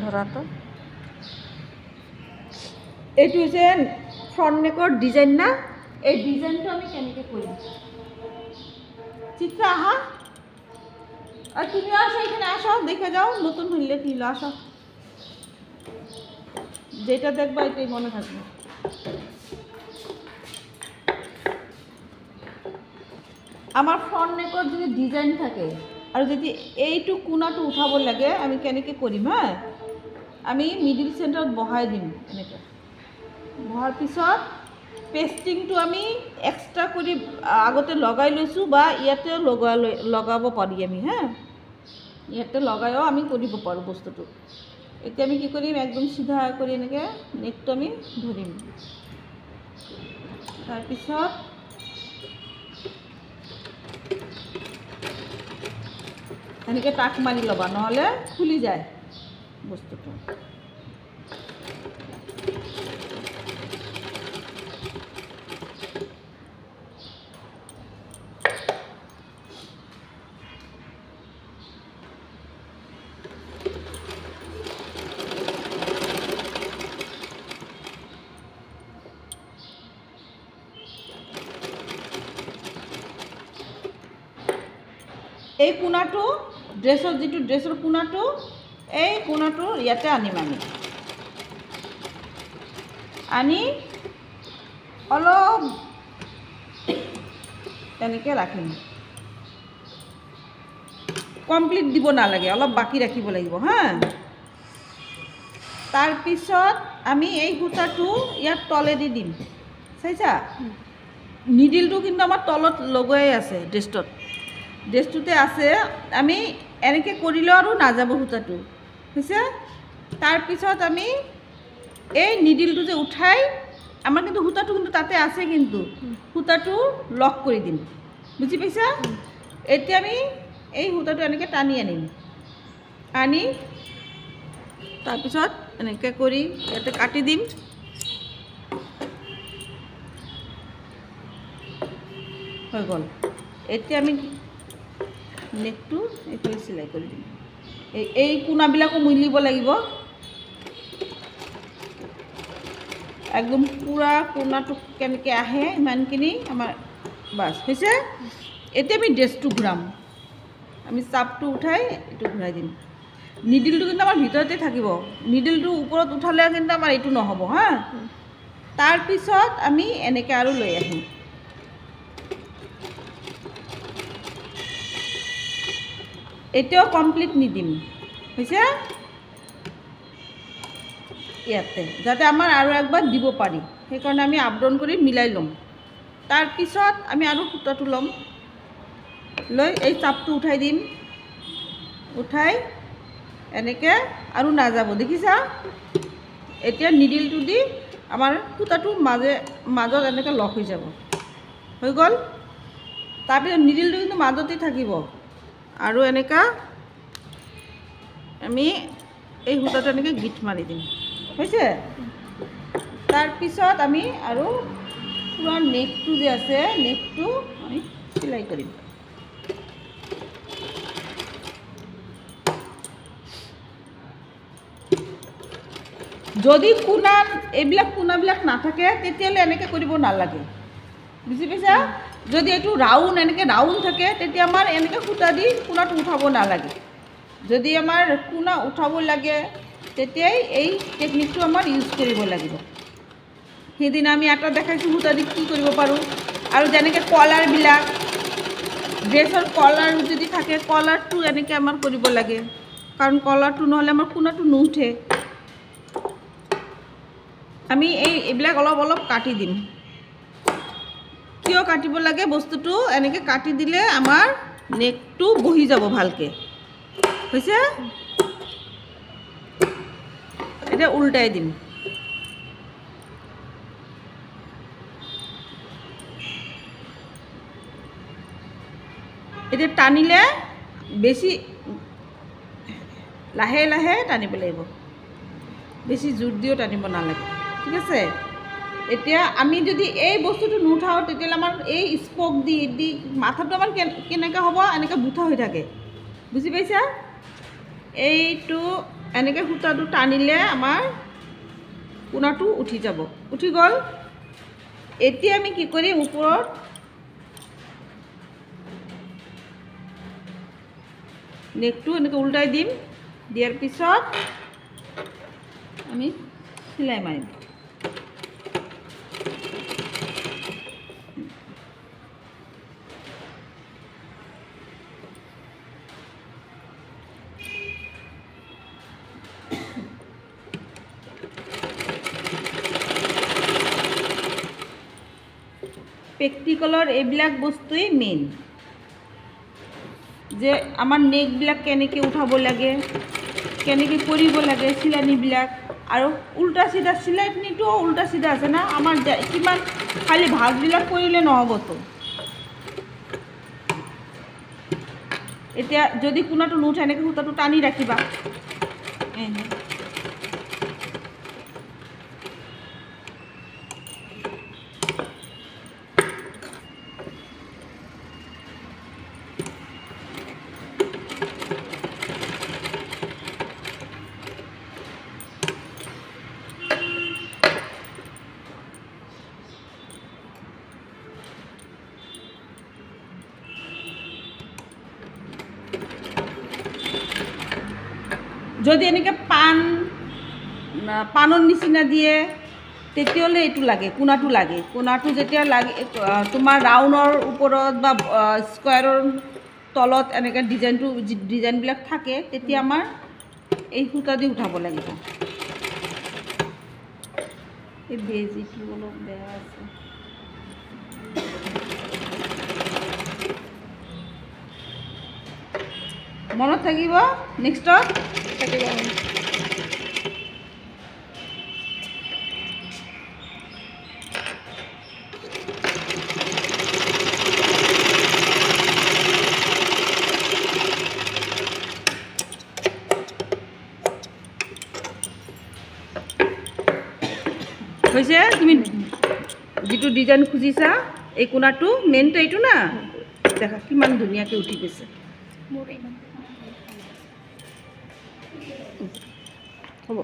ধৰাটো এইটো হৈছে ফ্ৰণ্ট নেকৰ ডিজাইন না এই ডিজাইনটো আমি কেনেকৈ কৰিম চিত্রা আহা আর তুমি আসো এখানে আসো দেখে যাও নতুন হইলে কি আসো যেটা দেখবা এটাই মনে থাকবে আমার ফ্রন্ট নেকৰ যদি ডিজাইন থাকে আৰ যদি এইটো কোণাটো উঠাব লাগে আমি কেনেকৈ কৰিম হ্যাঁ আমি মিডিল সেন্টাৰত বহাই দিম এনেকৈ বহাৰ পিছত পেস্টিংটো আমি এক্সট্ৰা কৰি আগতে লগাই লৈছোঁ বা ইয়াতে লগাব পাৰি আমি হ্যাঁ ইয়াতে লগাইও আমি কৰিব পাৰোঁ বস্তুটো এতিয়া আমি কি কৰিম একদম সিধা কৰি এনেকৈ নেকটো আমি ধৰিম তাৰপিছত এনেকৈ টাক মাৰি ল'বা নহ'লে খুলি যায় বস্তুটো এই কোণাটো ড্ৰেছৰ যিটো ড্ৰেছৰ কোণাটো এই কোণাটো ইয়াতে আনিম আমি আনি অলপ এনেকৈ ৰাখিম কমপ্লিট দিব নালাগে অলপ বাকী ৰাখিব লাগিব হা তাৰপিছত আমি এই সূতাটো ইয়াত তলেদি দিম চাইছা নিডিলটো কিন্তু আমাৰ তলত লগাই আছে ড্ৰেছটোতে আছে আমি এনেকৈ কৰিলেও আৰু নাযাব সূতাটো হৈছে তাৰপিছত আমি এই নিডিলটো যে উঠাই আমাৰ কিন্তু সূতাটো কিন্তু তাতে আছে কিন্তু সূতাটো লক কৰি দিম বুজি পাইছা এতিয়া আমি এই সূতাটো এনেকৈ টানি আনিম আনি তাৰপিছত এনেকৈ কৰি ইয়াতে কাটি দিম হৈ গ'ল এতিয়া আমি নেকটো এইফালে চিলাই কৰি দিম এই কোণাবিলাকো মিলিব লাগিব একদম পুৰা কোণাটো কেনেকৈ আহে ইমানখিনি আমাৰ বাছ হৈছে এতিয়া আমি ড্ৰেছটো ঘূৰাম আমি চাপটো উঠাই এইটো ঘূৰাই দিম নিডিলটো কিন্তু আমাৰ ভিতৰতে থাকিব নিডিলটো ওপৰত উঠালে কিন্তু আমাৰ এইটো নহ'ব হা তাৰপিছত আমি এনেকৈ আৰু লৈ আহিম এতিয়াও কমপ্লিট নিদিম হৈছে ইয়াতে যাতে আমাৰ আৰু একবাৰ দিব পাৰি সেইকাৰণে আমি আপ ডাউন কৰি মিলাই ল'ম তাৰপিছত আমি আৰু সূতাটো ল'ম লৈ এই চাপটো উঠাই দিম উঠাই এনেকৈ আৰু নাযাব দেখিছা এতিয়া নিডিলটো দি আমাৰ সূতাটো মাজত এনেকৈ লক হৈ যাব হৈ গ'ল তাৰপিছত নিডিলটো কিন্তু মাজতে থাকিব আৰু এনেকা আমি এই সূতাটো এনেকৈ গিঠ মাৰি দিম হৈছে তাৰপিছত আমি আৰু পুৰা নেকটো যে আছে নেকটো আমি চিলাই কৰিম যদি এইবিলাক কোণাবিলাক নাথাকে তেতিয়াহ'লে এনেকৈ কৰিব নালাগে বুজি পাইছা যদি এইটো ৰাউণ্ড এনেকৈ ৰাউণ্ড থাকে তেতিয়া আমাৰ এনেকৈ সূতা দি কোণাটো উঠাব নালাগে যদি আমাৰ কোণা উঠাব লাগে তেতিয়াই এই টেকনিকটো আমাৰ ইউজ কৰিব লাগিব সেইদিনা আমি এটা দেখাইছোঁ সূতা দি কি কৰিব পাৰোঁ আৰু যেনেকৈ কলাৰবিলাক ড্ৰেছৰ কলাৰ যদি থাকে কলাৰটো এনেকৈ আমাৰ কৰিব লাগে কাৰণ কলাৰটো নহ'লে আমাৰ কোণাটো নুঠে আমি এইবিলাক অলপ অলপ কাটি দিম কিয় কাটিব লাগে বস্তুটো এনেকৈ কাটি দিলে আমাৰ নেকটো বহি যাব ভালকৈ হৈছে এটা উল্টাই দিম এটা টানিলে বেছি লাহে লাহে টানিব লাগিব বেছি জোৰ দিও টানিব নালাগে ঠিক আছে এতিয়া আমি যদি এই বস্তুটো নুঠাওঁ তেতিয়াহ'লে আমাৰ এই স্পক দি মাথাটো আমাৰ কেনেকৈ হ'ব এনেকৈ বুঠা হৈ থাকে বুজি পাইছা এইটো এনেকৈ সূতাটো টানিলে আমাৰ কোণাটো উঠি যাব। উঠি গ'ল। এতিয়া আমি কি কৰিম, ওপৰত নেকটো এনেকৈ উল্টাই দিম। দিয়াৰ পিছত আমি চিলাই মাৰিম। প্ৰেক্টিকেলৰ এইবিলাক বস্তুৱেই মেইন, যে আমাৰ নেকবিলাক কেনেকৈ উঠাব লাগে, কেনেকৈ কৰিব লাগে চিলনিবিলাক। আৰু উল্টা চিধা চিলাইখিনিতো উল্টা চিধা আছে না, আমাৰ কিমান খালি ভাগবিলাক কৰিলে নহ'বতো। এতিয়া যদি কোণাটো নুঠে এনেকৈ সূতাটো টানি ৰাখিবা। যদি এনেকৈ পাণৰ নিচিনা দিয়ে তেতিয়াহ'লে এইটো লাগে, কোণাটো লাগে। কোণাটো যেতিয়া লাগে তোমাৰ ৰাউণ্ডৰ ওপৰত বা স্কুৱাৰৰ তলত এনেকৈ ডিজাইনবিলাক থাকে, তেতিয়া আমাৰ এই সূতা দি উঠাব লাগিব। এই বেজিটো অলপ বেয়া আছে। মনত থাকিব নেক্সটত থাকিব। হৈছে তুমি যিটো ডিজাইন খুজিছা, এই কোণাটো মেইনটো এইটো না, দেখা কিমান ধুনীয়াকৈ উঠি গৈছে। হ'ব।